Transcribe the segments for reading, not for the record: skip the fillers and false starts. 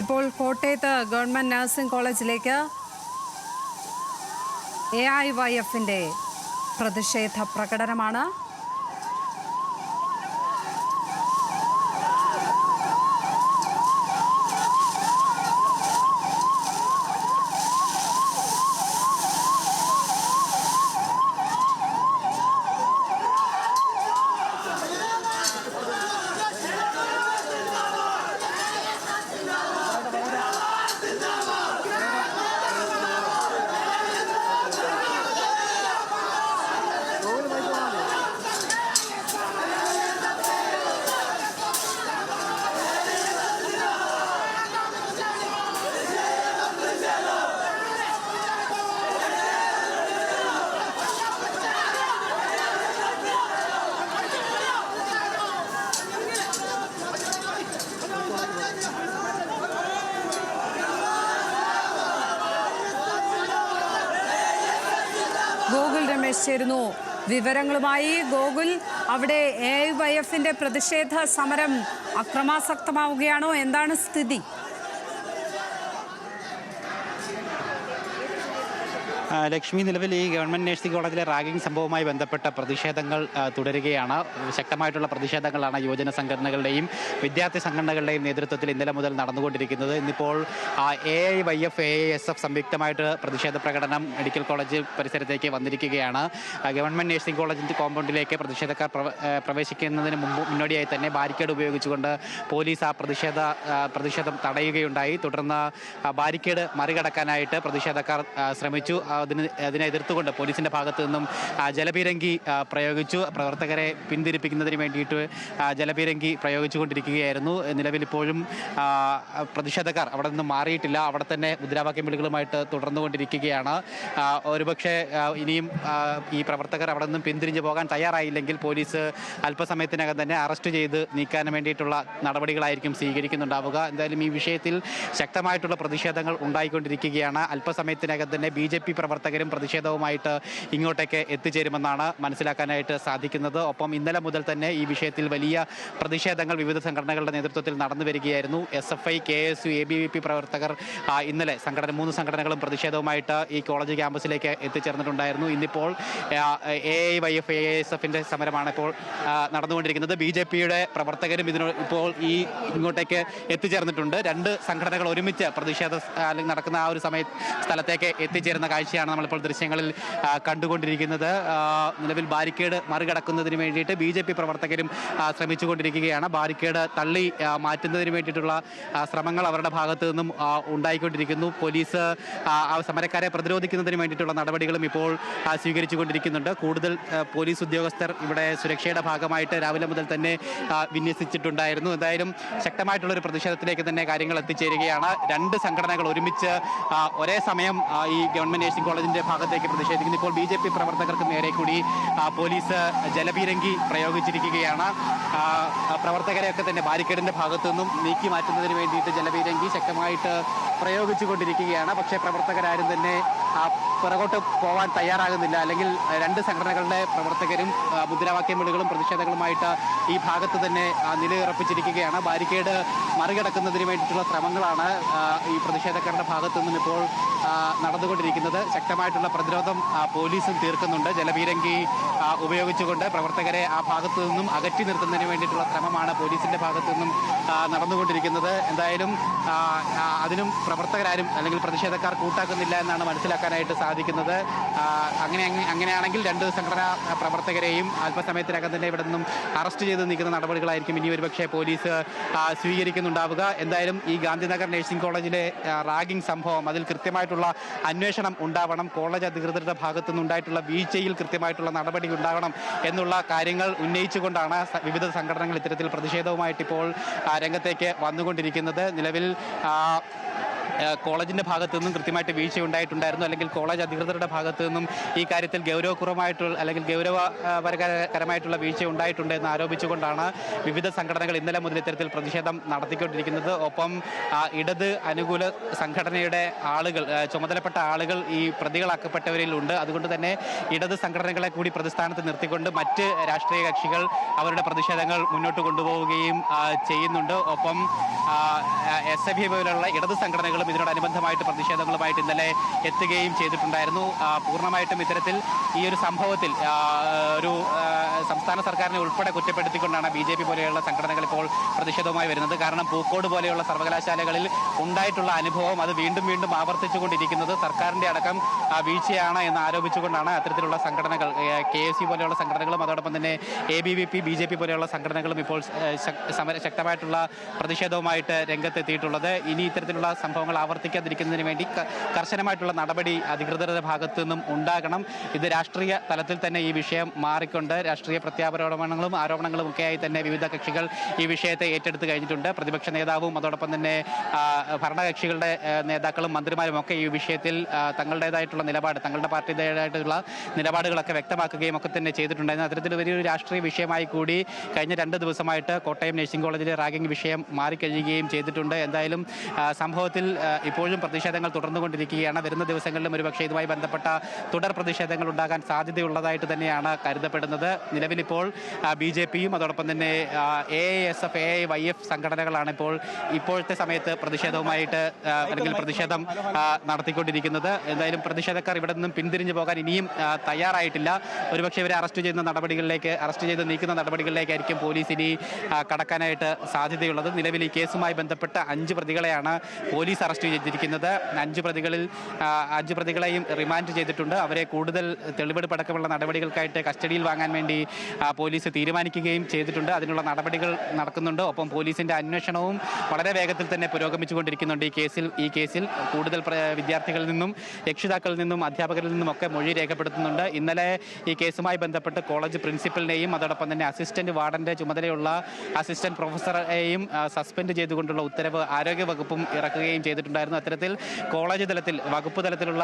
ഇപ്പോൾ കോട്ടയത്ത് government nursing കോളേജിലേക്ക് AIYFന്റെ പ്രതിഷേധ പ്രകടനമാണ്. ഗോകുൽ രമേശ് ചേരുന്നു വിവരങ്ങളുമായി. ഗോകുൽ, അവിടെ AIYFന്റെ പ്രതിഷേധ സമരം അക്രമാസക്തമാവുകയാണോ? എന്താണ് സ്ഥിതി? ലക്ഷ്മി, നിലവിൽ ഈ ഗവൺമെന്റ് നഴ്സിംഗ് കോളേജിലെ റാഗിംഗ് സംഭവവുമായി ബന്ധപ്പെട്ട പ്രതിഷേധങ്ങൾ തുടരുകയാണ്. ശക്തമായിട്ടുള്ള പ്രതിഷേധങ്ങളാണ് യുവജന സംഘടനകളുടെയും വിദ്യാർത്ഥി സംഘടനകളുടെയും നേതൃത്വത്തിൽ ഇന്നലെ മുതൽ നടന്നുകൊണ്ടിരിക്കുന്നത്. ഇന്നിപ്പോൾ AIYF AISF സംയുക്തമായിട്ട് പ്രതിഷേധ പ്രകടനം മെഡിക്കൽ കോളേജ് പരിസരത്തേക്ക് വന്നിരിക്കുകയാണ്. ഗവൺമെന്റ് നഴ്സിംഗ് കോളേജിന്റെ കോമ്പൗണ്ടിലേക്ക് പ്രതിഷേധക്കാർ പ്രവേശിക്കുന്നതിന് മുന്നോടിയായി തന്നെ ബാരിക്കേഡ് ഉപയോഗിച്ചുകൊണ്ട് പോലീസ് ആ പ്രതിഷേധം തടയുകയുണ്ടായി. തുടർന്ന് ബാരിക്കേഡ് മറികടക്കാനായിട്ട് പ്രതിഷേധക്കാർ ശ്രമിച്ചു. അതിനെ എതിർത്തുകൊണ്ട് പോലീസിന്റെ ഭാഗത്തു നിന്നും ജലപീരങ്കി പ്രയോഗിച്ചു. പ്രവർത്തകരെ പിന്തിരിപ്പിക്കുന്നതിന് വേണ്ടിയിട്ട് ജലപീരങ്കി പ്രയോഗിച്ചുകൊണ്ടിരിക്കുകയായിരുന്നു. നിലവിൽ ഇപ്പോഴും പ്രതിഷേധക്കാർ അവിടെ നിന്ന് മാറിയിട്ടില്ല. അവിടെ തന്നെ മുദ്രാവാക്യം വിളികളുമായിട്ട് തുടർന്നുകൊണ്ടിരിക്കുകയാണ്. ഒരുപക്ഷെ ഇനിയും ഈ പ്രവർത്തകർ അവിടെ നിന്നും പിന്തിരിഞ്ഞു പോകാൻ തയ്യാറായില്ലെങ്കിൽ പോലീസ് അല്പസമയത്തിനകം തന്നെ അറസ്റ്റ് ചെയ്ത് നീക്കാൻ വേണ്ടിയിട്ടുള്ള നടപടികളായിരിക്കും സ്വീകരിക്കുന്നുണ്ടാവുക. എന്തായാലും ഈ വിഷയത്തിൽ ശക്തമായിട്ടുള്ള പ്രതിഷേധങ്ങൾ ഉണ്ടായിക്കൊണ്ടിരിക്കുകയാണ്. അല്പസമയത്തിനകം തന്നെ BJP പ്രവർത്തകരും പ്രതിഷേധവുമായിട്ട് ഇങ്ങോട്ടേക്ക് എത്തിച്ചേരുമെന്നാണ് മനസ്സിലാക്കാനായിട്ട് സാധിക്കുന്നത്. ഒപ്പം ഇന്നലെ മുതൽ തന്നെ ഈ വിഷയത്തിൽ വലിയ പ്രതിഷേധങ്ങൾ വിവിധ സംഘടനകളുടെ നേതൃത്വത്തിൽ നടന്നു വരികയായിരുന്നു. SFI, KSU, ABVP പ്രവർത്തകർ ഇന്നലെ 3 സംഘടനകളും പ്രതിഷേധവുമായിട്ട് ഈ കോളേജ് ക്യാമ്പസിലേക്ക് എത്തിച്ചേർന്നിട്ടുണ്ടായിരുന്നു. ഇന്നിപ്പോൾ AIYF AISFന്റെ സമരമാണ് ഇപ്പോൾ നടന്നുകൊണ്ടിരിക്കുന്നത്. BJPയുടെ പ്രവർത്തകരും ഇപ്പോൾ ഇങ്ങോട്ടേക്ക് എത്തിച്ചേർന്നിട്ടുണ്ട്. 2 സംഘടനകൾ ഒരുമിച്ച് പ്രതിഷേധം നടക്കുന്ന ആ ഒരു സ്ഥലത്തേക്ക് എത്തിച്ചേരുന്ന കാഴ്ചയാണ് നമ്മളിപ്പോൾ ദൃശ്യങ്ങളിൽ കണ്ടുകൊണ്ടിരിക്കുന്നത്. നിലവിൽ ബാരിക്കേഡ് മറികടക്കുന്നതിന് വേണ്ടിയിട്ട് BJP പ്രവർത്തകരും ശ്രമിച്ചുകൊണ്ടിരിക്കുകയാണ്. ബാരിക്കേഡ് തള്ളി മാറ്റുന്നതിന് വേണ്ടിയിട്ടുള്ള ശ്രമങ്ങൾ അവരുടെ ഭാഗത്തു നിന്നും ഉണ്ടായിക്കൊണ്ടിരിക്കുന്നു. പോലീസ് സമരക്കാരെ പ്രതിരോധിക്കുന്നതിന് വേണ്ടിയിട്ടുള്ള നടപടികളും ഇപ്പോൾ സ്വീകരിച്ചുകൊണ്ടിരിക്കുന്നുണ്ട്. കൂടുതൽ പോലീസ് ഉദ്യോഗസ്ഥർ ഇവിടെ സുരക്ഷയുടെ ഭാഗമായിട്ട് രാവിലെ മുതൽ തന്നെ വിന്യസിച്ചിട്ടുണ്ടായിരുന്നു. എന്തായാലും ശക്തമായിട്ടുള്ളൊരു പ്രതിഷേധത്തിലേക്ക് തന്നെ കാര്യങ്ങൾ എത്തിച്ചേരുകയാണ്. 2 സംഘടനകൾ ഒരുമിച്ച് ഒരേ സമയം ഈ ഗവൺമെന്റ് നഴ്സിംഗ് കോളേജിന്റെ ഭാഗത്തേക്ക് പ്രതിഷേധിക്കുന്നു. ഇപ്പോൾ BJP പ്രവർത്തകർക്ക് നേരെ കൂടി പോലീസ് ജലപീരങ്കി പ്രയോഗിച്ചിരിക്കുകയാണ്. പ്രവർത്തകരെയൊക്കെ തന്നെ ബാരിക്കേഡിന്റെ ഭാഗത്തു നിന്നും നീക്കി മാറ്റുന്നതിന് വേണ്ടിയിട്ട് ജലപീരങ്കി ശക്തമായിട്ട് പ്രയോഗിച്ചുകൊണ്ടിരിക്കുകയാണ്. പക്ഷേ പ്രവർത്തകരാരും തന്നെ പുറകോട്ട് പോകാൻ തയ്യാറാകുന്നില്ല. അല്ലെങ്കിൽ 2 സംഘടനകളുടെ പ്രവർത്തകരും മുദ്രാവാക്യം വിളികളും പ്രതിഷേധങ്ങളുമായിട്ട് ഈ ഭാഗത്ത് തന്നെ നിലയുറപ്പിച്ചിരിക്കുകയാണ്. ബാരിക്കേഡ് മറികടക്കുന്നതിന് വേണ്ടിയിട്ടുള്ള ശ്രമങ്ങളാണ് ഈ പ്രതിഷേധക്കാരുടെ ഭാഗത്തു നിന്നും ഇപ്പോൾ നടന്നുകൊണ്ടിരിക്കുന്നത്. ശക്തമായിട്ടുള്ള പ്രതിരോധം പോലീസും തീർക്കുന്നുണ്ട്. ജലപീരങ്കി ഉപയോഗിച്ചുകൊണ്ട് പ്രവർത്തകരെ ആ ഭാഗത്തു നിന്നും അകറ്റി നിർത്തുന്നതിന് വേണ്ടിയിട്ടുള്ള ശ്രമമാണ് പോലീസിന്റെ ഭാഗത്തു നിന്നും നടന്നുകൊണ്ടിരിക്കുന്നത്. എന്തായാലും അതിനും പ്രവർത്തകരാരും അല്ലെങ്കിൽ പ്രതിഷേധക്കാർ കൂട്ടാക്കുന്നില്ല എന്നാണ് മനസ്സിലാക്കാനായിട്ട് സാധിക്കുന്നത്. അങ്ങനെയാണെങ്കിൽ 2 സംഘടനാ പ്രവർത്തകരെയും അല്പസമയത്തിനകം തന്നെ ഇവിടെ നിന്നും അറസ്റ്റ് ചെയ്ത് നീക്കുന്ന നടപടികളായിരിക്കും ഇനി ഒരുപക്ഷെ പോലീസ് സ്വീകരിക്കുന്നുണ്ടാവുക. എന്തായാലും ഈ ഗാന്ധിനഗർ നഴ്സിംഗ് കോളേജിലെ റാഗിംഗ് സംഭവം അതിൽ കൃത്യമായിട്ടുള്ള അന്വേഷണം ഉണ്ടാവണം. കോളേജ് അധികൃതരുടെ ഭാഗത്തു നിന്നുണ്ടായിട്ടുള്ള വീഴ്ചയിൽ കൃത്യമായിട്ടുള്ള നടപടി ഉണ്ടാകണം എന്നുള്ള കാര്യങ്ങൾ ഉന്നയിച്ചുകൊണ്ടാണ് വിവിധ സംഘടനകൾ ഇത്തരത്തിൽ പ്രതിഷേധവുമായിട്ട് ഇപ്പോൾ രംഗത്തേക്ക് വന്നുകൊണ്ടിരിക്കുന്നത്. നിലവിൽ കോളേജിൻ്റെ ഭാഗത്തു നിന്നും കൃത്യമായിട്ട് വീഴ്ച ഉണ്ടായിട്ടുണ്ടായിരുന്നു, അല്ലെങ്കിൽ കോളേജ് അധികൃതരുടെ ഭാഗത്തു നിന്നും ഈ കാര്യത്തിൽ ഗൗരവപരമായിട്ടുള്ള അല്ലെങ്കിൽ ഗൗരവകരമായിട്ടുള്ള വീഴ്ച ഉണ്ടായിട്ടുണ്ടെന്ന് ആരോപിച്ചുകൊണ്ടാണ് വിവിധ സംഘടനകൾ ഇന്നലെ മുതൽ ഇത്തരത്തിൽ പ്രതിഷേധം നടത്തിക്കൊണ്ടിരിക്കുന്നത്. ഒപ്പം ഇടത് അനുകൂല സംഘടനയുടെ ആളുകൾ, ചുമതലപ്പെട്ട ആളുകൾ ഈ പ്രതികളാക്കപ്പെട്ടവരിൽ ഉണ്ട്. അതുകൊണ്ട് തന്നെ ഇടത് സംഘടനകളെ കൂടി പ്രതിസ്ഥാനത്ത് നിർത്തിക്കൊണ്ട് മറ്റ് രാഷ്ട്രീയ കക്ഷികൾ അവരുടെ പ്രതിഷേധങ്ങൾ മുന്നോട്ട് കൊണ്ടുപോവുകയും ചെയ്യുന്നുണ്ട്. ഒപ്പം SFI പോലുള്ള ഇടത് സംഘടനകളും ഇതിനോടനുബന്ധമായിട്ട് പ്രതിഷേധങ്ങളുമായിട്ട് ഇന്നലെ എത്തുകയും ചെയ്തിട്ടുണ്ടായിരുന്നു. പൂർണ്ണമായിട്ടും ഇത്തരത്തിൽ ഈ ഒരു സംഭവത്തിൽ ഒരു സംസ്ഥാന സർക്കാരിനെ ഉൾപ്പെടെ കുറ്റപ്പെടുത്തിക്കൊണ്ടാണ് BJP പോലെയുള്ള സംഘടനകൾ ഇപ്പോൾ പ്രതിഷേധവുമായി വരുന്നത്. കാരണം പൂക്കോട് പോലെയുള്ള സർവകലാശാലകളിൽ ഉണ്ടായിട്ടുള്ള അനുഭവം അത് വീണ്ടും വീണ്ടും ആവർത്തിച്ചുകൊണ്ടിരിക്കുന്നത് സർക്കാരിൻ്റെ അടക്കം വീഴ്ചയാണ് എന്ന് ആരോപിച്ചുകൊണ്ടാണ് അത്തരത്തിലുള്ള സംഘടനകൾ, KSU പോലെയുള്ള സംഘടനകളും അതോടൊപ്പം തന്നെ ABVP BJP പോലെയുള്ള സംഘടനകളും ഇപ്പോൾ ശക്തമായിട്ടുള്ള പ്രതിഷേധവുമായിട്ട് രംഗത്തെത്തിയിട്ടുള്ളത്. ഇനി ഇത്തരത്തിലുള്ള സംഭവങ്ങൾ ആവർത്തിക്കാതിരിക്കുന്നതിന് വേണ്ടി കർശനമായിട്ടുള്ള നടപടി അധികൃതരുടെ ഭാഗത്തു നിന്നും ഉണ്ടാകണം. ഇത് രാഷ്ട്രീയ തലത്തിൽ തന്നെ ഈ വിഷയം മാറിക്കൊണ്ട് രാഷ്ട്രീയ പ്രത്യാരോപണങ്ങളും ആരോപണങ്ങളും ഒക്കെയായി തന്നെ വിവിധ കക്ഷികൾ ഈ വിഷയത്തെ ഏറ്റെടുത്ത് കഴിഞ്ഞിട്ടുണ്ട്. പ്രതിപക്ഷ നേതാവും അതോടൊപ്പം തന്നെ ഭരണകക്ഷികളുടെ നേതാക്കളും മന്ത്രിമാരും ഒക്കെ ഈ വിഷയത്തിൽ തങ്ങളുടേതായിട്ടുള്ള നിലപാട്, തങ്ങളുടെ പാർട്ടിയുടേതായിട്ടുള്ള നിലപാടുകളൊക്കെ വ്യക്തമാക്കുകയും ഒക്കെ തന്നെ ചെയ്തിട്ടുണ്ടായിരുന്നു. അത്തരത്തിൽ വലിയൊരു രാഷ്ട്രീയ വിഷയമായി കൂടി കഴിഞ്ഞ 2 ദിവസമായിട്ട് കോട്ടയം നഴ്സിംഗ് കോളേജിലെ റാഗിംഗ് വിഷയം മാറിക്കഴിയുകയും ചെയ്തിട്ടുണ്ട്. എന്തായാലും സംഭവത്തിൽ ഇപ്പോഴും പ്രതിഷേധങ്ങൾ തുടർന്നുകൊണ്ടിരിക്കുകയാണ്. വരുന്ന ദിവസങ്ങളിലും ഒരുപക്ഷെ ഇതുമായി ബന്ധപ്പെട്ട തുടർ പ്രതിഷേധങ്ങൾ ഉണ്ടാകാൻ സാധ്യതയുള്ളതായിട്ട് തന്നെയാണ് കരുതപ്പെടുന്നത്. നിലവിലിപ്പോൾ BJPയും അതോടൊപ്പം തന്നെ AISF, AIYF സംഘടനകളാണ് ഇപ്പോഴത്തെ സമയത്ത് പ്രതിഷേധവുമായിട്ട് അല്ലെങ്കിൽ പ്രതിഷേധം നടത്തിക്കൊണ്ടിരിക്കുന്നത്. എന്തായാലും പ്രതിഷേധക്കാർ ഇവിടെ നിന്നും പിന്തിരിഞ്ഞു പോകാൻ ഇനിയും തയ്യാറായിട്ടില്ല. ഒരുപക്ഷെ ഇവരെ അറസ്റ്റ് ചെയ്ത് നീക്കുന്ന നടപടികളിലേക്കായിരിക്കും പോലീസ് ഇനി കടക്കാനായിട്ട് സാധ്യതയുള്ളത്. നിലവിൽ ഈ കേസുമായി ബന്ധപ്പെട്ട് 5 പ്രതികളെയാണ് പോലീസ് അറസ്റ്റ് ചെയ്തിരിക്കുന്നത്. 5 പ്രതികളെയും റിമാൻഡ് ചെയ്തിട്ടുണ്ട്. അവരെ കൂടുതൽ തെളിവെടുപ്പടക്കമുള്ള നടപടികൾക്കായിട്ട് കസ്റ്റഡിയിൽ വാങ്ങാൻ വേണ്ടി പോലീസ് തീരുമാനിക്കുകയും ചെയ്തിട്ടുണ്ട്. അതിനുള്ള നടപടികൾ നടക്കുന്നുണ്ട്. ഒപ്പം പോലീസിന്റെ അന്വേഷണവും വളരെ വേഗത്തിൽ തന്നെ പുരോഗമിച്ചുകൊണ്ടിരിക്കുന്നുണ്ട്. ഈ കേസിൽ കൂടുതൽ വിദ്യാർത്ഥികളിൽ നിന്നും രക്ഷിതാക്കളിൽ നിന്നും അധ്യാപകരിൽ നിന്നും ഒക്കെ മൊഴി രേഖപ്പെടുത്തുന്നുണ്ട്. ഇന്നലെ ഈ കേസുമായി ബന്ധപ്പെട്ട് കോളേജ് പ്രിൻസിപ്പലിനെയും അതോടൊപ്പം തന്നെ അസിസ്റ്റന്റ് വാർഡന്റെ ചുമതലയുള്ള അസിസ്റ്റന്റ് പ്രൊഫസറെയും സസ്പെൻഡ് ചെയ്തുകൊണ്ടുള്ള ഉത്തരവ് ആരോഗ്യവകുപ്പും ഇറക്കുകയും ചെയ്തിട്ടുണ്ടായിരുന്നു. അത്തരത്തിൽ കോളേജ് തലത്തിൽ വകുപ്പ് തലത്തിലുള്ള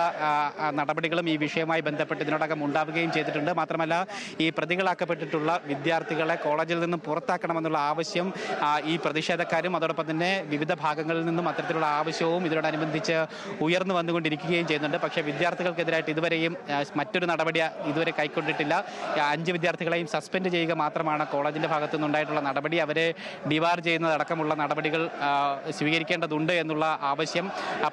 നടപടികളും ഈ വിഷയവുമായി ബന്ധപ്പെട്ട് ഇതിനോടകം ഉണ്ടാവുകയും ചെയ്തിട്ടുണ്ട്. മാത്രമല്ല ഈ പ്രതികളാക്കപ്പെട്ടിട്ടുള്ള വിദ്യാർത്ഥികളെ കോളേജിൽ നിന്നും പുറത്താക്കണമെന്നുള്ള ആവശ്യം ഈ പ്രതിഷേധക്കാരും അതോടൊപ്പം തന്നെ വിവിധ ഭാഗങ്ങളിൽ നിന്നും അത്തരത്തിലുള്ള ആവശ്യവും ഇതിനോടനുബന്ധിച്ച് ഉയർന്നു വന്നുകൊണ്ടിരിക്കുകയും ചെയ്യുന്നുണ്ട്. പക്ഷേ വിദ്യാർത്ഥികൾക്കെതിരായിട്ട് ഇതുവരെയും മറ്റൊരു നടപടി ഇതുവരെ കൈക്കൊണ്ടിട്ടില്ല. 5 വിദ്യാർത്ഥികളെയും സസ്പെൻഡ് ചെയ്യുക മാത്രമാണ് കോളേജിന്റെ ഭാഗത്തു നിന്നുണ്ടായിട്ടുള്ള നടപടി. അവരെ ഡിവാർ ചെയ്യുന്നതടക്കമുള്ള നടപടികൾ സ്വീകരിക്കേണ്ടതുണ്ട് എന്നുള്ള ആവശ്യം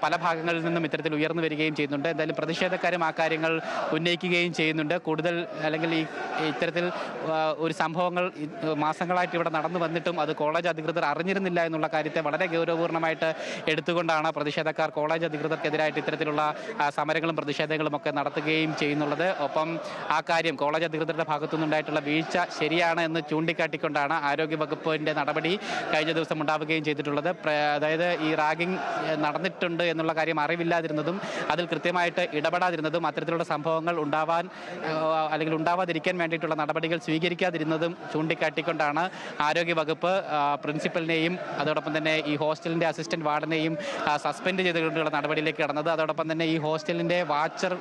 പല ഭാഗങ്ങളിൽ നിന്നും ഇത്തരത്തിൽ ഉയർന്നു വരികയും ചെയ്യുന്നുണ്ട്. എന്തായാലും പ്രതിഷേധക്കാരും ആ കാര്യങ്ങൾ ഉന്നയിക്കുകയും ചെയ്യുന്നുണ്ട്. കൂടുതൽ അല്ലെങ്കിൽ ഇത്തരത്തിൽ ഒരു സംഭവങ്ങൾ മാസങ്ങളായിട്ട് ഇവിടെ നടന്നു വന്നിട്ടും അത് കോളേജ് അധികൃതർ അറിഞ്ഞിരുന്നില്ല എന്നുള്ള കാര്യത്തെ വളരെ ഗൗരവപൂർണ്ണമായിട്ട് എടുത്തുകൊണ്ടാണ് പ്രതിഷേധക്കാർ കോളേജ് അധികൃതർക്കെതിരായിട്ട് ഇത്തരത്തിലുള്ള സമരങ്ങളും പ്രതിഷേധങ്ങളും ഒക്കെ നടത്തുകയും ചെയ്യുന്നുള്ളത്. ഒപ്പം ആ കാര്യം കോളേജ് അധികൃതരുടെ ഭാഗത്തുനിന്നുണ്ടായിട്ടുള്ള വീഴ്ച ശരിയാണ് എന്ന് ചൂണ്ടിക്കാട്ടിക്കൊണ്ടാണ് ആരോഗ്യവകുപ്പിന്റെ നടപടി കഴിഞ്ഞ ദിവസം ഉണ്ടാവുകയും ചെയ്തിട്ടുള്ളത്. അതായത് ഈ റാഗിംഗ് നടന്നിട്ടുണ്ട് എന്നുള്ള കാര്യം അറിവില്ലാതിരുന്നതും അതിൽ കൃത്യമായിട്ട് ഇടപെടാതിരുന്നതും അത്തരത്തിലുള്ള സംഭവങ്ങൾ ഉണ്ടാവാതിരിക്കാൻ വേണ്ടിയിട്ടുള്ള നടപടികൾ സ്വീകരിക്കാതിരുന്നതും ചൂണ്ടിക്കാട്ടിക്കൊണ്ടാണ് ആരോഗ്യവകുപ്പ് പ്രിൻസിപ്പലിനെയും അതോടൊപ്പം തന്നെ ഈ ഹോസ്റ്റലിന്റെ അസിസ്റ്റന്റ് വാർഡനെയും സസ്പെൻഡ് ചെയ്തുകൊണ്ടുള്ള നടപടിയിലേക്ക് കടന്നത്. അതോടൊപ്പം തന്നെ ഈ ഹോസ്റ്റലിന്റെ വാച്ചർ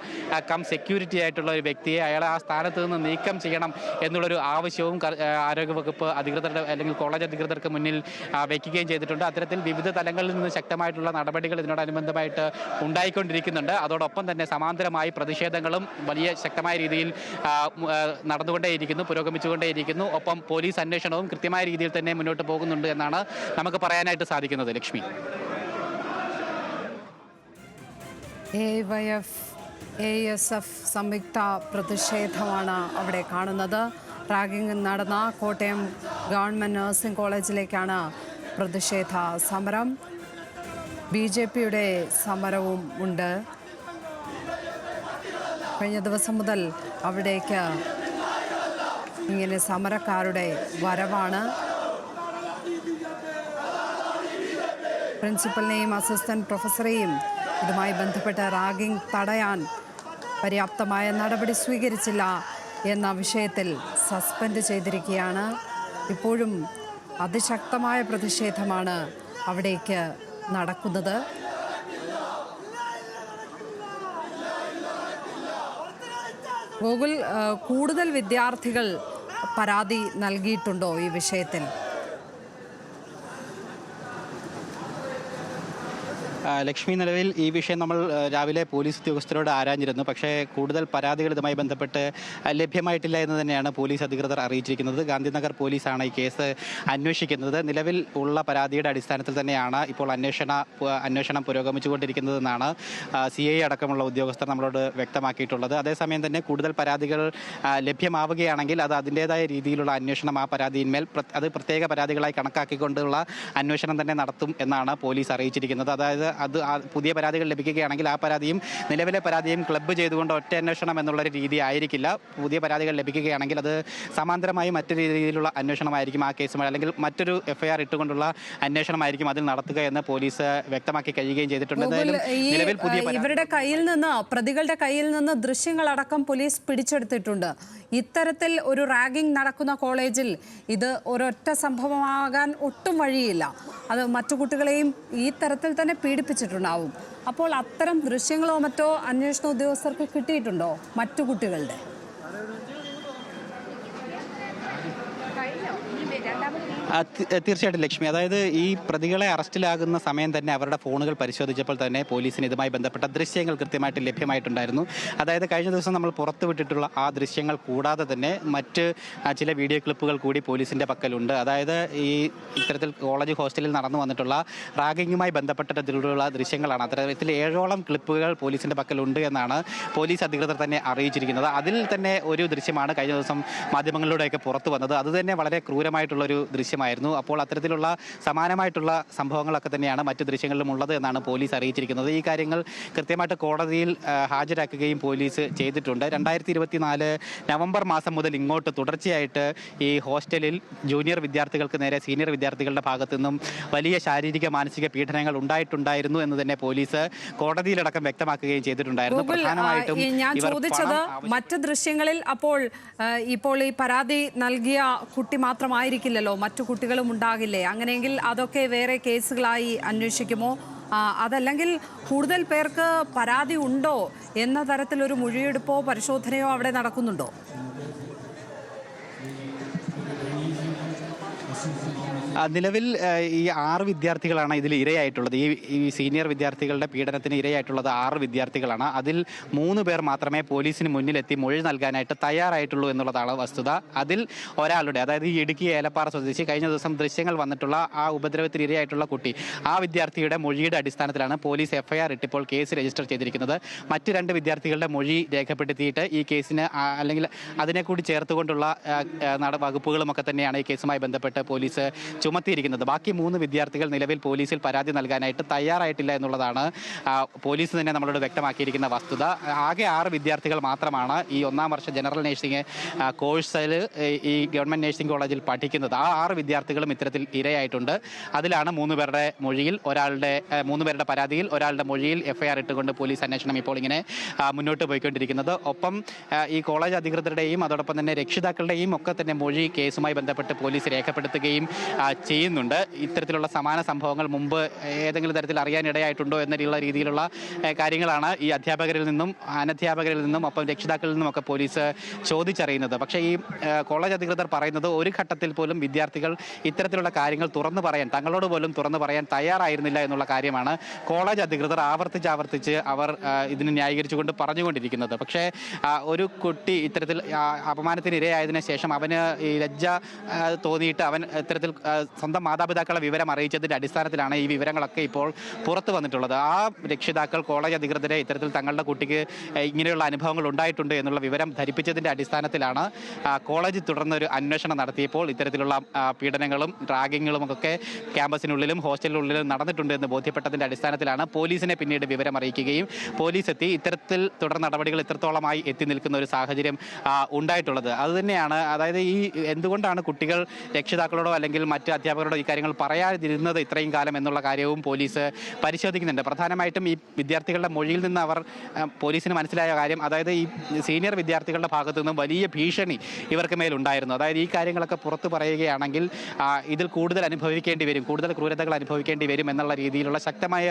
കം സെക്യൂരിറ്റി ആയിട്ടുള്ള ഒരു വ്യക്തിയെ അയാളെ ആ സ്ഥാനത്ത് നിന്ന് നീക്കം ചെയ്യണം എന്നുള്ളൊരു ആവശ്യവും ആരോഗ്യവകുപ്പ് അധികൃതരുടെ അല്ലെങ്കിൽ കോളേജ് അധികൃതർക്ക് മുന്നിൽ വയ്ക്കുകയും ചെയ്തിട്ടുണ്ട്. അത്തരത്തിൽ വിവിധ തലങ്ങളിൽ നിന്ന് ശക്തമായിട്ടുള്ള നടപടികൾ ഇതിനോടനുബന്ധമായിട്ട് ഉണ്ടായിക്കൊണ്ടിരിക്കുന്നുണ്ട്. അതോടൊപ്പം തന്നെ സമാന്തരമായി പ്രതിഷേധങ്ങളും വലിയ ശക്തമായ രീതിയിൽ നടന്നുകൊണ്ടേയിരിക്കുന്നു, പുരോഗമിച്ചുകൊണ്ടേയിരിക്കുന്നു. ഒപ്പം പോലീസ് അന്വേഷണവും കൃത്യമായ രീതിയിൽ തന്നെ മുന്നോട്ട് പോകുന്നുണ്ട് എന്നാണ് നമുക്ക് പറയാനായിട്ട് സാധിക്കുന്നത്. ലക്ഷ്മി, AIYF AISF സംയുക്ത പ്രതിഷേധമാണ് അവിടെ കാണുന്നത്. റാഗിംഗ് നടന്ന കോട്ടയം ഗവൺമെൻറ് നഴ്സിംഗ് കോളേജിലേക്കാണ് പ്രതിഷേധ സമരം. BJPയുടെ സമരവും ഉണ്ട്. കഴിഞ്ഞ ദിവസം മുതൽ അവിടേക്ക് ഇങ്ങനെ സമരക്കാരുടെ വരവാണ്. പ്രിൻസിപ്പലിനെയും അസിസ്റ്റന്റ് പ്രൊഫസറെയും ഇതുമായി ബന്ധപ്പെട്ട റാഗിംഗ് തടയാൻ പര്യാപ്തമായ നടപടി സ്വീകരിച്ചില്ല എന്ന വിഷയത്തിൽ സസ്പെൻഡ് ചെയ്തിരിക്കുകയാണ്. ഇപ്പോഴും അതിശക്തമായ പ്രതിഷേധമാണ് അവിടേക്ക് നടക്കുന്നത്. ഗോകുൽ, കൂടുതൽ വിദ്യാർത്ഥികൾ പരാതി നൽകിയിട്ടുണ്ടോ ഈ വിഷയത്തിൽ? ലക്ഷ്മി, നിലവിൽ ഈ വിഷയം നമ്മൾ രാവിലെ പോലീസ് ഉദ്യോഗസ്ഥരോട് ആരാഞ്ഞിരുന്നു. പക്ഷേ കൂടുതൽ പരാതികൾ ഇതുമായി ബന്ധപ്പെട്ട് ലഭ്യമായിട്ടില്ല എന്ന് തന്നെയാണ് പോലീസ് അധികൃതർ അറിയിച്ചിരിക്കുന്നത്. ഗാന്ധിനഗർ പോലീസാണ് ഈ കേസ് അന്വേഷിക്കുന്നത്. നിലവിൽ ഉള്ള പരാതിയുടെ അടിസ്ഥാനത്തിൽ തന്നെയാണ് ഇപ്പോൾ അന്വേഷണം പുരോഗമിച്ചുകൊണ്ടിരിക്കുന്നതെന്നാണ് CI അടക്കമുള്ള ഉദ്യോഗസ്ഥർ നമ്മളോട് വ്യക്തമാക്കിയിട്ടുള്ളത്. അതേസമയം തന്നെ കൂടുതൽ പരാതികൾ ലഭ്യമാവുകയാണെങ്കിൽ അത് അതിൻ്റേതായ രീതിയിലുള്ള അന്വേഷണം ആ പരാതിയിന്മേൽ അത് പ്രത്യേക പരാതികളായി കണക്കാക്കിക്കൊണ്ടുള്ള അന്വേഷണം തന്നെ നടത്തും എന്നാണ് പോലീസ് അറിയിച്ചിരിക്കുന്നത്. അതായത് പുതിയ പരാതികൾ ലഭിക്കുകയാണെങ്കിൽ ആ പരാതിയും നിലവിലെ പരാതിയും ക്ലബ്ബ് ചെയ്തുകൊണ്ട് ഒറ്റ അന്വേഷണം എന്നുള്ളൊരു രീതി ആയിരിക്കില്ല. പുതിയ പരാതികൾ ലഭിക്കുകയാണെങ്കിൽ അത് സമാന്തരമായി മറ്റൊരു രീതിയിലുള്ള അന്വേഷണമായിരിക്കും ആ കേസുമായി, അല്ലെങ്കിൽ മറ്റൊരു FIR ഇട്ടുകൊണ്ടുള്ള അന്വേഷണമായിരിക്കും അതിൽ നടത്തുക എന്ന് പോലീസ് വ്യക്തമാക്കി കഴിയുകയും ചെയ്തിട്ടുണ്ട്. എന്തായാലും നിലവിൽ ഇവരുടെ കയ്യിൽ നിന്ന്, പ്രതികളുടെ കയ്യിൽ നിന്ന് ദൃശ്യങ്ങളടക്കം പോലീസ് പിടിച്ചെടുത്തിട്ടുണ്ട്. ഇത്തരത്തിൽ ഒരു റാഗിംഗ് നടക്കുന്ന കോളേജിൽ ഇത് ഒരൊറ്റ സംഭവമാകാൻ ഒട്ടും വഴിയില്ല. അത് മറ്റു കുട്ടികളെയും ഈ തരത്തിൽ തന്നെ പീഡിപ്പിച്ചിട്ടുണ്ടാവും. അപ്പോൾ അത്തരം ദൃശ്യങ്ങളോ മറ്റോ അന്വേഷണ ഉദ്യോഗസ്ഥർക്ക് കിട്ടിയിട്ടുണ്ടോ മറ്റു കുട്ടികളുടെ? തീർച്ചയായിട്ടും ലക്ഷ്മി, അതായത് ഈ പ്രതികളെ അറസ്റ്റിലാകുന്ന സമയം തന്നെ അവരുടെ ഫോണുകൾ പരിശോധിച്ചപ്പോൾ തന്നെ പോലീസിന് ഇതുമായി ബന്ധപ്പെട്ട ദൃശ്യങ്ങൾ കൃത്യമായിട്ട് ലഭ്യമായിട്ടുണ്ടായിരുന്നു. അതായത് കഴിഞ്ഞ ദിവസം നമ്മൾ പുറത്തുവിട്ടിട്ടുള്ള ആ ദൃശ്യങ്ങൾ കൂടാതെ തന്നെ മറ്റ് ചില വീഡിയോ ക്ലിപ്പുകൾ കൂടി പോലീസിൻ്റെ പക്കലുണ്ട്. അതായത് ഈ ഇത്തരത്തിൽ കോളേജ് ഹോസ്റ്റലിൽ നടന്നു വന്നിട്ടുള്ള റാഗിങ്ങുമായി ബന്ധപ്പെട്ട ദൃശ്യങ്ങളാണ്. അത്തരത്തിൽ 7ഓളം ക്ലിപ്പുകൾ പോലീസിൻ്റെ പക്കലുണ്ട് എന്നാണ് പോലീസ് അധികൃതർ തന്നെ അറിയിച്ചിരിക്കുന്നത്. അതിൽ തന്നെ ഒരു ദൃശ്യമാണ് കഴിഞ്ഞ ദിവസം മാധ്യമങ്ങളിലൂടെയൊക്കെ പുറത്തു വന്നത്. അത് തന്നെ വളരെ ക്രൂരമായിട്ടുള്ളൊരു ദൃശ്യമായിരുന്നു. അപ്പോൾ അത്തരത്തിലുള്ള സമാനമായിട്ടുള്ള സംഭവങ്ങളൊക്കെ തന്നെയാണ് മറ്റു ദൃശ്യങ്ങളിലും ഉള്ളത് എന്നാണ് പോലീസ് അറിയിച്ചിരിക്കുന്നത്. ഈ കാര്യങ്ങൾ കൃത്യമായിട്ട് കോടതിയിൽ ഹാജരാക്കുകയും പോലീസ് ചെയ്തിട്ടുണ്ട്. 2024 നവംബർ മാസം മുതൽ ഇങ്ങോട്ട് തുടർച്ചയായിട്ട് ഈ ഹോസ്റ്റലിൽ ജൂനിയർ വിദ്യാർത്ഥികൾക്ക് നേരെ സീനിയർ വിദ്യാർത്ഥികളുടെ ഭാഗത്തു നിന്നും വലിയ ശാരീരിക മാനസിക പീഡനങ്ങൾ ഉണ്ടായിട്ടുണ്ടായിരുന്നു എന്ന് തന്നെ പോലീസ് കോടതിയിലടക്കം വ്യക്തമാക്കുകയും ചെയ്തിട്ടുണ്ടായിരുന്നു. പ്രധാനമായിട്ടും ഞാൻ ചോദിച്ചത് മറ്റ് ദൃശ്യങ്ങളിൽ ഇപ്പോൾ ഈ പരാതി നൽകിയ കുട്ടി മാത്രമായിരിക്കില്ലല്ലോ, മറ്റു കുട്ടികളും ഉണ്ടാകില്ലേ? അങ്ങനെയെങ്കിൽ അതൊക്കെ വേറെ കേസുകളായി അന്വേഷിക്കുമോ? അതല്ലെങ്കിൽ കൂടുതൽ പേർക്ക് പരാതി ഉണ്ടോ എന്ന തരത്തിലൊരു മൊഴിയെടുപ്പോ പരിശോധനയോ അവിടെ നടക്കുന്നുണ്ടോ? നിലവിൽ ഈ 6 വിദ്യാർത്ഥികളാണ് ഇതിൽ ഇരയായിട്ടുള്ളത്. ഈ സീനിയർ വിദ്യാർത്ഥികളുടെ പീഡനത്തിന് ഇരയായിട്ടുള്ളത് 6 വിദ്യാർത്ഥികളാണ്. അതിൽ 3 പേർ മാത്രമേ പോലീസിന് മുന്നിലെത്തി മൊഴി നൽകാനായിട്ട് തയ്യാറായിട്ടുള്ളൂ എന്നുള്ളതാണ് വസ്തുത. അതിൽ ഒരാളുടെ, അതായത് ഈ ഇടുക്കി ഏലപ്പാറ സ്വദേശി, കഴിഞ്ഞ ദിവസം ദൃശ്യങ്ങൾ വന്നിട്ടുള്ള ആ ഉപദ്രവത്തിന് ഇരയായിട്ടുള്ള കുട്ടി, ആ വിദ്യാർത്ഥിയുടെ മൊഴിയുടെ അടിസ്ഥാനത്തിലാണ് പോലീസ് FIR ഇട്ടിപ്പോൾ കേസ് രജിസ്റ്റർ ചെയ്തിരിക്കുന്നത്. മറ്റ് 2 വിദ്യാർത്ഥികളുടെ മൊഴി രേഖപ്പെടുത്തിയിട്ട് ഈ കേസിന് അല്ലെങ്കിൽ അതിനെ കൂടി ചേർത്തുകൊണ്ടുള്ള വകുപ്പുകളുമൊക്കെ തന്നെയാണ് ഈ കേസുമായി ബന്ധപ്പെട്ട് പോലീസ് ചുമത്തിയിരിക്കുന്നത്. ബാക്കി 3 വിദ്യാർത്ഥികൾ നിലവിൽ പോലീസിൽ പരാതി നൽകാനായിട്ട് തയ്യാറായിട്ടില്ല എന്നുള്ളതാണ് പോലീസ് തന്നെ നമ്മളോട് വ്യക്തമാക്കിയിരിക്കുന്ന വസ്തുത. ആകെ 6 വിദ്യാർത്ഥികൾ മാത്രമാണ് ഈ 1ാം വർഷ ജനറൽ നഴ്സിംഗ് കോഴ്സിൽ ഈ ഗവൺമെൻറ് നഴ്സിംഗ് കോളേജിൽ പഠിക്കുന്നത്. ആ 6 വിദ്യാർത്ഥികളും ഇത്തരത്തിൽ ഇരയായിട്ടുണ്ട്. അതിലാണ് 3 പേരുടെ മൊഴിയിൽ 3 പേരുടെ പരാതിയിൽ ഒരാളുടെ മൊഴിയിൽ FIR ഇട്ടുകൊണ്ട് പോലീസ് അന്വേഷണം ഇപ്പോൾ ഇങ്ങനെ മുന്നോട്ട് പോയിക്കൊണ്ടിരിക്കുന്നത്. ഒപ്പം ഈ കോളേജ് അധികൃതരുടെയും അതോടൊപ്പം തന്നെ രക്ഷിതാക്കളുടെയും ഒക്കെ തന്നെ മൊഴി കേസുമായി ബന്ധപ്പെട്ട് പോലീസ് രേഖപ്പെടുത്തുകയും ചെയ്യുന്നുണ്ട്. ഇത്തരത്തിലുള്ള സമാന സംഭവങ്ങൾ മുമ്പ് ഏതെങ്കിലും തരത്തിൽ അറിയാനിടയായിട്ടുണ്ടോ എന്നുള്ള രീതിയിലുള്ള കാര്യങ്ങളാണ് ഈ അധ്യാപകരിൽ നിന്നും അനധ്യാപകരിൽ നിന്നും ഒപ്പം രക്ഷിതാക്കളിൽ നിന്നുമൊക്കെ പോലീസ് ചോദിച്ചറിയുന്നത്. പക്ഷേ ഈ കോളേജ് അധികൃതർ പറയുന്നത് ഒരു ഘട്ടത്തിൽ പോലും വിദ്യാർത്ഥികൾ ഇത്തരത്തിലുള്ള കാര്യങ്ങൾ തങ്ങളോട് പോലും തുറന്നു പറയാൻ തയ്യാറായിരുന്നില്ല എന്നുള്ള കാര്യമാണ് കോളേജ് അധികൃതർ ആവർത്തിച്ച് അവർ ഇതിന് ന്യായീകരിച്ചുകൊണ്ട് പറഞ്ഞുകൊണ്ടിരിക്കുന്നത്. പക്ഷേ ഒരു കുട്ടി ഇത്തരത്തിൽ അപമാനത്തിന് ഇരയായതിനു ശേഷം അവന് ഈ ലജ്ജ തോന്നിയിട്ട് അവൻ ഇത്തരത്തിൽ സ്വന്തം മാതാപിതാക്കളെ വിവരം അറിയിച്ചതിൻ്റെ അടിസ്ഥാനത്തിലാണ് ഈ വിവരങ്ങളൊക്കെ ഇപ്പോൾ പുറത്തു വന്നിട്ടുള്ളത്. ആ രക്ഷിതാക്കൾ കോളേജ് അധികൃതരെ ഇത്തരത്തിൽ തങ്ങളുടെ കുട്ടിക്ക് ഇങ്ങനെയുള്ള അനുഭവങ്ങൾ ഉണ്ടായിട്ടുണ്ട് എന്നുള്ള വിവരം ധരിപ്പിച്ചതിൻ്റെ അടിസ്ഥാനത്തിലാണ് കോളേജ് തുടർന്നൊരു അന്വേഷണം നടത്തിയപ്പോൾ ഇത്തരത്തിലുള്ള പീഡനങ്ങളും റാഗിങ്ങുകളും ഒക്കെ ക്യാമ്പസിനുള്ളിലും ഹോസ്റ്റലിനുള്ളിലും നടന്നിട്ടുണ്ട് എന്ന് ബോധ്യപ്പെട്ടതിൻ്റെ അടിസ്ഥാനത്തിലാണ് പോലീസിനെ പിന്നീട് വിവരം അറിയിക്കുകയും പോലീസ് എത്തി ഇത്തരത്തിൽ തുടർ നടപടികൾ ഇത്രത്തോളമായി എത്തി നിൽക്കുന്ന ഒരു സാഹചര്യം ഉണ്ടായിട്ടുള്ളത്. അതുതന്നെയാണ്, അതായത് ഈ എന്തുകൊണ്ടാണ് കുട്ടികൾ രക്ഷിതാക്കളോടോ അല്ലെങ്കിൽ മറ്റ് മറ്റ് അധ്യാപകരോട് ഈ കാര്യങ്ങൾ പറയാതിരുന്നത് ഇത്രയും കാലം എന്നുള്ള കാര്യവും പോലീസ് പരിശോധിക്കുന്നുണ്ട്. പ്രധാനമായിട്ടും ഈ വിദ്യാർത്ഥികളുടെ മൊഴിയിൽ നിന്ന് അവർ പോലീസിന് മനസ്സിലായ കാര്യം, അതായത് ഈ സീനിയർ വിദ്യാർത്ഥികളുടെ ഭാഗത്തു നിന്നും വലിയ ഭീഷണി ഇവർക്ക് മേലുണ്ടായിരുന്നു. അതായത് ഈ കാര്യങ്ങളൊക്കെ പുറത്തു പറയുകയാണെങ്കിൽ ഇതിൽ കൂടുതൽ അനുഭവിക്കേണ്ടി വരും, കൂടുതൽ ക്രൂരതകൾ അനുഭവിക്കേണ്ടി വരും എന്നുള്ള രീതിയിലുള്ള ശക്തമായ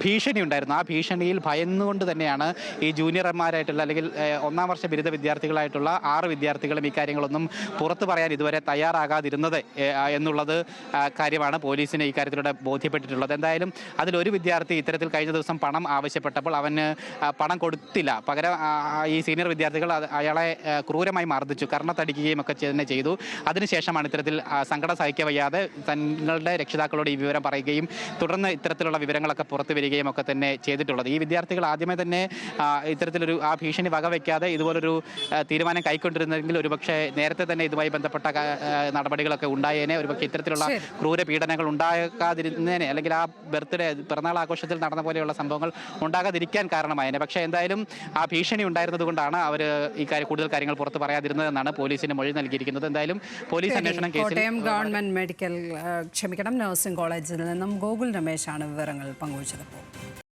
ഭീഷണി ഉണ്ടായിരുന്നു. ആ ഭീഷണിയിൽ ഭയന്നുകൊണ്ട് തന്നെയാണ് ഈ ജൂനിയർമാരായിട്ടുള്ള അല്ലെങ്കിൽ ഒന്നാം വർഷ ബിരുദ വിദ്യാർത്ഥികളായിട്ടുള്ള 6 വിദ്യാർത്ഥികളും ഈ കാര്യങ്ങളൊന്നും പുറത്തു പറയാൻ ഇതുവരെ തയ്യാറാകാതിരുന്നത് എന്നുള്ളത് കാര്യമാണ് പോലീസിന് ഈ കാര്യത്തിലൂടെ ബോധ്യപ്പെട്ടിട്ടുള്ളത്. എന്തായാലും അതിലൊരു വിദ്യാർത്ഥി ഇത്തരത്തിൽ കഴിഞ്ഞ ദിവസം പണം ആവശ്യപ്പെട്ടപ്പോൾ അവന് പണം കൊടുത്തില്ല. പകരം ഈ സീനിയർ വിദ്യാർത്ഥികൾ അയാളെ ക്രൂരമായി മർദ്ദിച്ചു, കർണത്തടിക്കുകയും ഒക്കെ തന്നെ ചെയ്തു. അതിനുശേഷമാണ് ഇത്തരത്തിൽ സങ്കടം സഹിക്കാൻ വയ്യാതെ തങ്ങളുടെ രക്ഷിതാക്കളോട് ഈ വിവരം പറയുകയും തുടർന്ന് ഇത്തരത്തിലുള്ള വിവരങ്ങളൊക്കെ പുറത്തു വരികയും ഒക്കെ തന്നെ ചെയ്തിട്ടുള്ളത്. ഈ വിദ്യാർത്ഥികൾ ആദ്യമേ തന്നെ ഇത്തരത്തിലൊരു ആ ഭീഷണി വകവയ്ക്കാതെ ഇതുപോലൊരു തീരുമാനം കൈക്കൊണ്ടിരുന്നെങ്കിൽ ഒരുപക്ഷെ നേരത്തെ തന്നെ ഇതുമായി ബന്ധപ്പെട്ട നടപടികളൊക്കെ ഉണ്ടായേനെ, ഒരുപക്ഷെ ഇത്തരത്തിലുള്ള ക്രൂര പീഡനങ്ങൾ ഉണ്ടാകാതിരുന്നേനെ, അല്ലെങ്കിൽ ആ പിറന്നാൾ ആഘോഷത്തിൽ നടന്ന പോലെയുള്ള സംഭവങ്ങൾ ഉണ്ടാകാതിരിക്കാൻ കാരണമായേനെ. പക്ഷേ എന്തായാലും ആ ഭീഷണി ഉണ്ടായിരുന്നത് കൊണ്ടാണ് അവർ ഈ കൂടുതൽ കാര്യങ്ങൾ പുറത്ത് പറയാതിരുന്നതെന്നാണ് പോലീസിന് മൊഴി നൽകിയിരിക്കുന്നത്. എന്തായാലും പോലീസ് അന്വേഷണം കേസിൽ കോട്ടയം ഗവൺമെന്റ് മെഡിക്കൽ നഴ്സിംഗ് കോളേജിൽ നിന്നും ഗോകുൽ രമേശാണ് വിവരങ്ങൾ പങ്കുവച്ചത്.